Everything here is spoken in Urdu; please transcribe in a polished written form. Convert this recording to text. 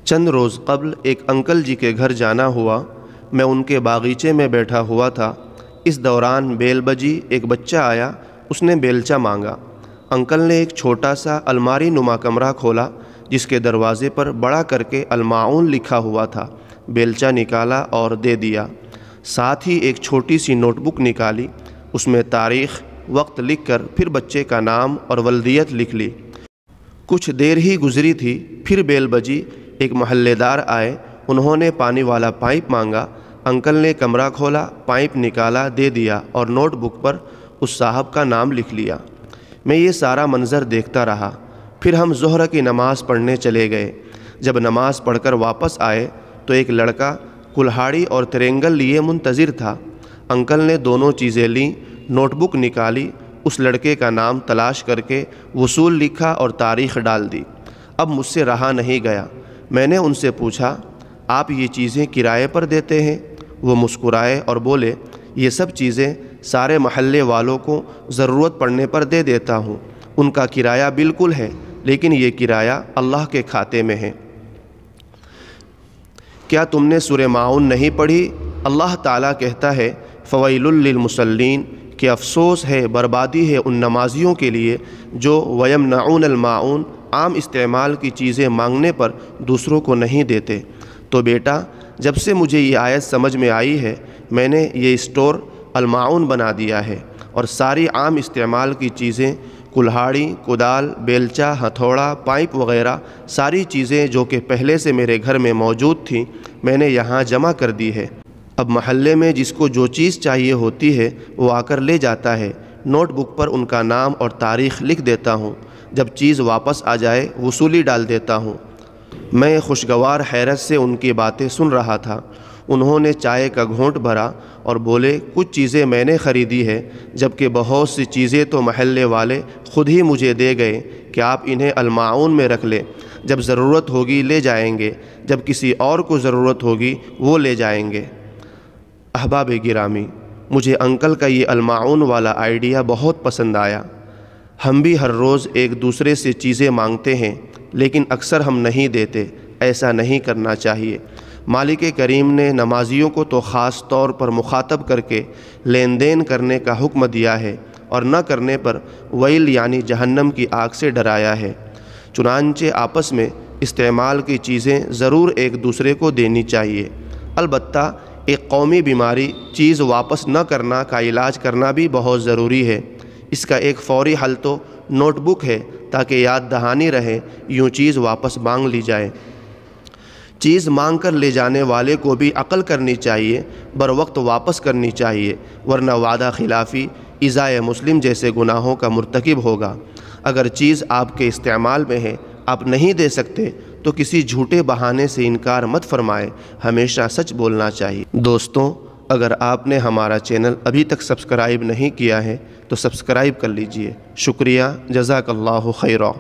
چند روز قبل ایک انکل جی کے گھر جانا ہوا۔ میں ان کے باغیچے میں بیٹھا ہوا تھا۔ اس دوران بیل بجی، ایک بچہ آیا، اس نے بیلچا مانگا۔ انکل نے ایک چھوٹا سا الماری نما کمرہ کھولا جس کے دروازے پر بڑا کر کے الماعون لکھا ہوا تھا۔ بیلچا نکالا اور دے دیا۔ ساتھ ہی ایک چھوٹی سی نوٹ بک نکالی، اس میں تاریخ، وقت لکھ کر پھر بچے کا نام اور ولدیت لکھ لی۔ کچھ دیر ہی گزری تھی، پھر بیل بجی، ایک محلے دار آئے، انہوں نے پانی والا پائپ مانگا۔ انکل نے کمرہ کھولا، پائپ نکالا، دے دیا اور نوٹ بک پر اس صاحب کا نام لکھ لیا۔ میں یہ سارا منظر دیکھتا رہا۔ پھر ہم ظہر کی نماز پڑھنے چلے گئے۔ جب نماز پڑھ کر واپس آئے تو ایک لڑکا کلہاڑی اور ترنگل لیے منتظر تھا۔ انکل نے دونوں چیزیں لیں، نوٹ بک نکالی، اس لڑکے کا نام تلاش کر کے وصول لکھا اور تاریخ ڈال دی۔ اب مجھ سے رہا نہیں گیا۔ میں نے ان سے پوچھا، آپ یہ چیزیں کرائے پر دیتے ہیں؟ وہ مسکرائے اور بولے، یہ سب چیزیں سارے محلے والوں کو ضرورت پڑنے پر دے دیتا ہوں۔ ان کا کرایہ بالکل ہے، لیکن یہ کرایہ اللہ کے کھاتے میں ہے۔ کیا تم نے سورہ ماعون نہیں پڑھی؟ اللہ تعالیٰ کہتا ہے، فویل للمصلین، کہ افسوس ہے، بربادی ہے ان نمازیوں کے لیے جو ویمنعون الماعون، عام استعمال کی چیزیں مانگنے پر دوسروں کو نہیں دیتے۔ تو بیٹا، جب سے مجھے یہ آیت سمجھ میں آئی ہے، میں نے یہ اسٹور الماعون بنا دیا ہے، اور ساری عام استعمال کی چیزیں، کلہاڑی، کدال، بیلچا، ہتھوڑا، پائپ وغیرہ، ساری چیزیں جو کہ پہلے سے میرے گھر میں موجود تھیں، میں نے یہاں جمع کر دی ہے۔ اب محلے میں جس کو جو چیز چاہیے ہوتی ہے وہ آ کر لے جاتا ہے۔ نوٹ بک پر ان کا نام اور تاریخ لکھ دیتا ہوں۔ جب چیز واپس آ جائے وصولی ڈال دیتا ہوں۔ میں خوشگوار حیرت سے ان کی باتیں سن رہا تھا۔ انہوں نے چائے کا گھونٹ بھرا اور بولے، کچھ چیزیں میں نے خریدی ہے، جبکہ بہت سی چیزیں تو محلے والے خود ہی مجھے دے گئے کہ آپ انہیں الماعون میں رکھ لیں، جب ضرورت ہوگی لے جائیں گے، جب کسی اور کو ضرورت ہوگی وہ لے جائیں گے۔ احباب گرامی، مجھے انکل کا یہ الماعون والا آئیڈیا بہت پسند آیا۔ ہم بھی ہر روز ایک دوسرے سے چیزیں مانگتے ہیں، لیکن اکثر ہم نہیں دیتے۔ ایسا نہیں کرنا چاہیے۔ مالک کریم نے نمازیوں کو تو خاص طور پر مخاطب کر کے لین دین کرنے کا حکم دیا ہے، اور نہ کرنے پر ویل یعنی جہنم کی آگ سے ڈرایا ہے۔ چنانچہ آپس میں استعمال کی چیزیں ضرور ایک دوسرے کو دینی چاہیے۔ البتہ ایک قومی بیماری، چیز واپس نہ کرنا کا علاج کرنا بھی بہت ضروری ہے۔ اس کا ایک فوری حل تو نوٹ بک ہے، تاکہ یاد دہانی رہے، یوں چیز واپس مانگ لی جائے۔ چیز مانگ کر لے جانے والے کو بھی عقل کرنی چاہیے، بر وقت واپس کرنی چاہیے، ورنہ وعدہ خلافی، ایذائے مسلم جیسے گناہوں کا مرتکب ہوگا۔ اگر چیز آپ کے استعمال میں ہے، آپ نہیں دے سکتے، تو کسی جھوٹے بہانے سے انکار مت فرمائیں، ہمیشہ سچ بولنا چاہیے۔ دوستوں، اگر آپ نے ہمارا چینل ابھی تک سبسکرائب نہیں کیا ہے تو سبسکرائب کر لیجئے۔ شکریہ، جزاک اللہ خیرا۔